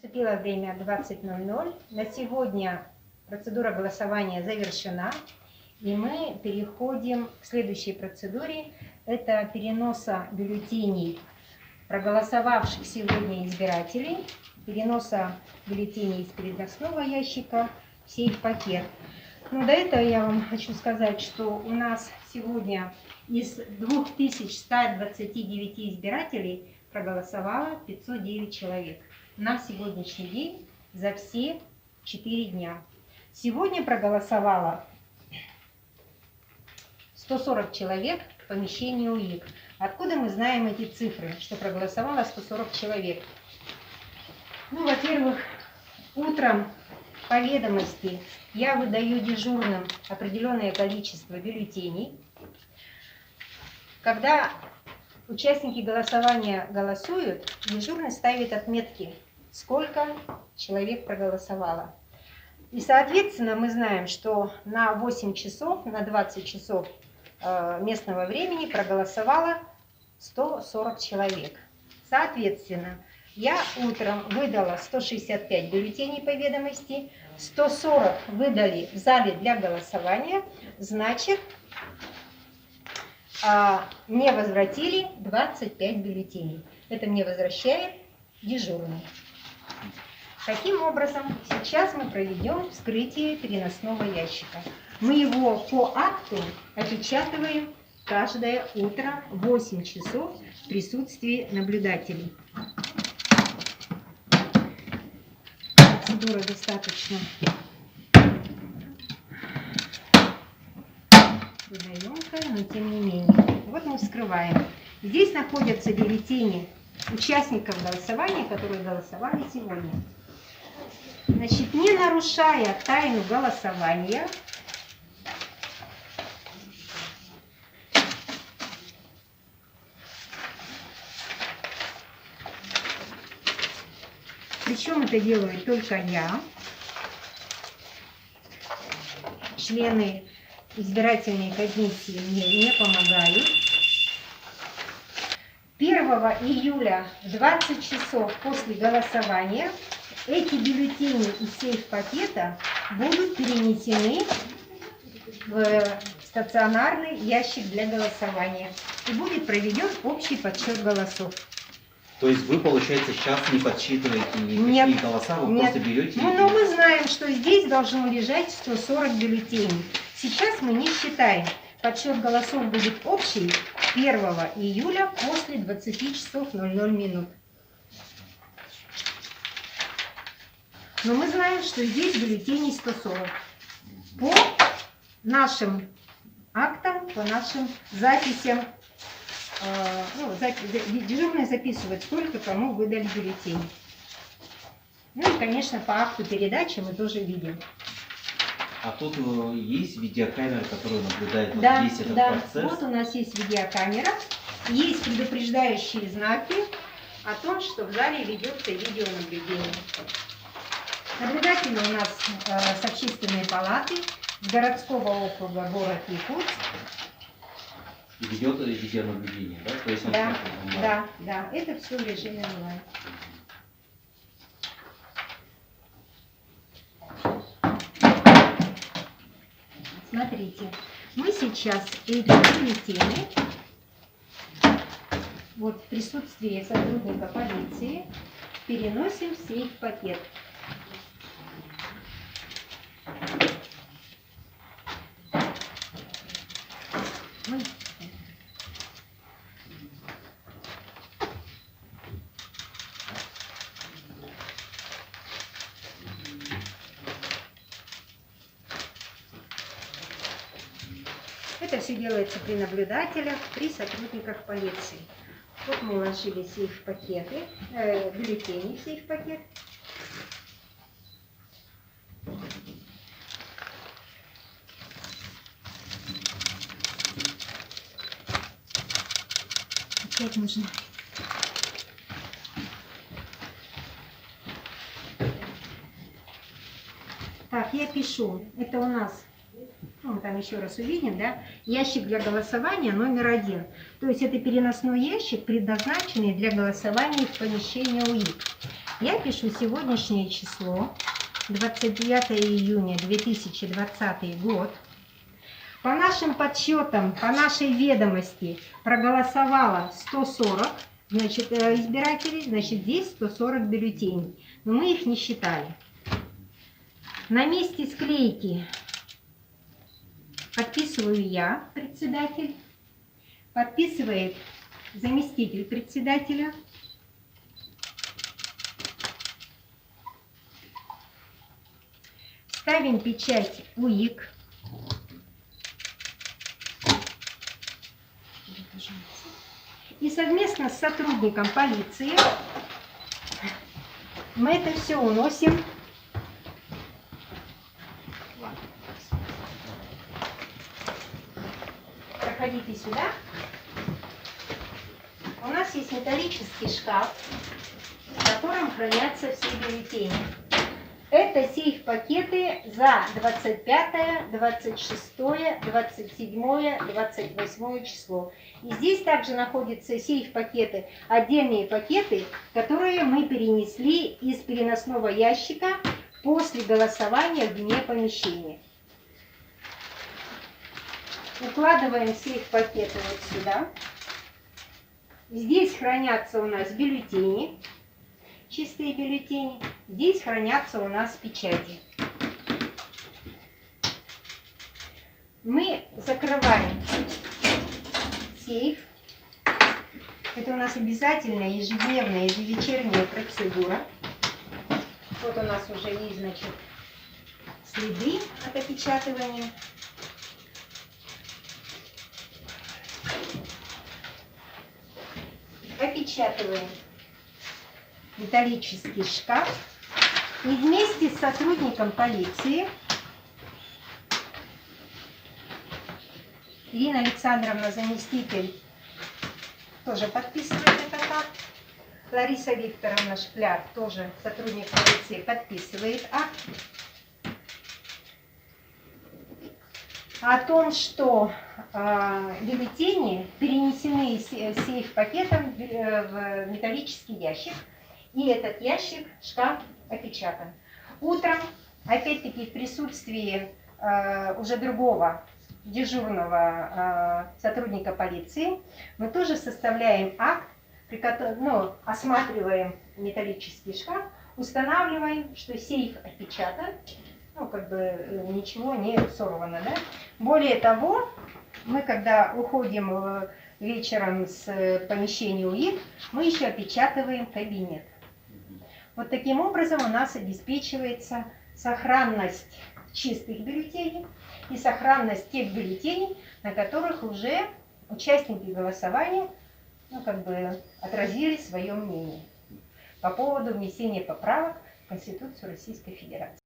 Наступило время 20:00. На сегодня процедура голосования завершена. И мы переходим к следующей процедуре. Это переноса бюллетеней проголосовавших сегодня избирателей, переноса бюллетеней из переносного ящика в сейф-пакет. Но до этого я вам хочу сказать, что у нас сегодня из 2129 избирателей проголосовало 509 человек. На сегодняшний день за все 4 дня. Сегодня проголосовало 140 человек в помещении УИК. Откуда мы знаем эти цифры, что проголосовало 140 человек? Ну, во-первых, утром по ведомости я выдаю дежурным определенное количество бюллетеней. Когда участники голосования голосуют, дежурный ставит отметки, сколько человек проголосовало. И, соответственно, мы знаем, что на 8 часов, на 20 часов местного времени проголосовало 140 человек. Соответственно, я утром выдала 165 бюллетеней по ведомости, 140 выдали в зале для голосования, значит, мне возвратили 25 бюллетеней. Это мне возвращает дежурный. Таким образом, сейчас мы проведем вскрытие переносного ящика. Мы его по акту опечатываем каждое утро в 8 часов в присутствии наблюдателей. Процедура достаточно трудоемкая, но тем не менее. Вот мы вскрываем. Здесь находятся бюллетени участников голосования, которые голосовали сегодня. Значит, не нарушая тайну голосования, причем это делаю только я, члены избирательной комиссии мне не помогают. 1 июля в 20 часов после голосования эти бюллетени из сейф-пакета будут перенесены в стационарный ящик для голосования. И будет проведен общий подсчет голосов. То есть вы, получается, сейчас не подсчитываете никакие голоса, вы просто берете... Но мы знаем, что здесь должно лежать 140 бюллетеней. Сейчас мы не считаем. Подсчет голосов будет общий 1 июля после 20 часов 00 минут. Но мы знаем, что здесь бюллетеней 140. По нашим актам, по нашим записям, дежурный записывает, сколько кому выдали бюллетень. Ну и, конечно, по акту передачи мы тоже видим. А тут есть видеокамера, которая наблюдает весь этот процесс? Да, вот у нас есть видеокамера, есть предупреждающие знаки о том, что в зале ведется видеонаблюдение. Наблюдатели у нас с общественной палаты, с городского округа город Якутск. И ведет видеонаблюдение, да? То есть Да, это все в режиме онлайн. Смотрите, мы сейчас эти бюллетени, вот в присутствии сотрудника полиции, переносим в сейф-пакет. Это все делается при наблюдателях, при сотрудниках полиции. Вот мы уложили сейф-пакеты, бюллетени в сейф-пакет. Опять нужно. Так, я пишу. Это у нас, ну, мы там еще раз увидим, да, ящик для голосования номер 1. То есть это переносной ящик, предназначенный для голосования в помещении УИК. Я пишу сегодняшнее число, 29 июня 2020 год. По нашим подсчетам, по нашей ведомости проголосовало 140 избирателей, значит здесь 140 бюллетеней. Но мы их не считали. На месте склейки подписываю я, председатель, подписывает заместитель председателя. Ставим печать УИК. И совместно с сотрудником полиции мы это все уносим проходите сюда. У нас есть металлический шкаф, в котором хранятся все бюллетени. Это сейф-пакеты за 25, 26, 27, 28 число. И здесь также находятся сейф-пакеты, отдельные пакеты, которые мы перенесли из переносного ящика после голосования вне помещения. Укладываем сейф-пакеты вот сюда. Здесь хранятся у нас бюллетени, чистые бюллетени. Здесь хранятся у нас печати. Мы закрываем сейф. Это у нас обязательная ежедневная, ежевечерняя процедура. Вот у нас уже есть, значит, следы от опечатывания. Опечатываем металлический шкаф и вместе с сотрудником полиции Ирина Александровна, заместитель, тоже подписывает этот акт. Лариса Викторовна Шкляр, тоже сотрудник полиции, подписывает акт о том, что бюллетени перенесены из сейф-пакетом в металлический ящик. И этот ящик, шкаф, опечатан. Утром, опять-таки, в присутствии уже другого дежурного сотрудника полиции, мы тоже составляем акт, при котором, осматриваем металлический шкаф, устанавливаем, что сейф опечатан, ничего не сорвано. Да? Более того, мы, когда уходим вечером с помещения УИК, мы еще опечатываем кабинет. Вот таким образом у нас обеспечивается сохранность чистых бюллетеней и сохранность тех бюллетеней, на которых уже участники голосования отразили свое мнение по поводу внесения поправок в Конституцию Российской Федерации.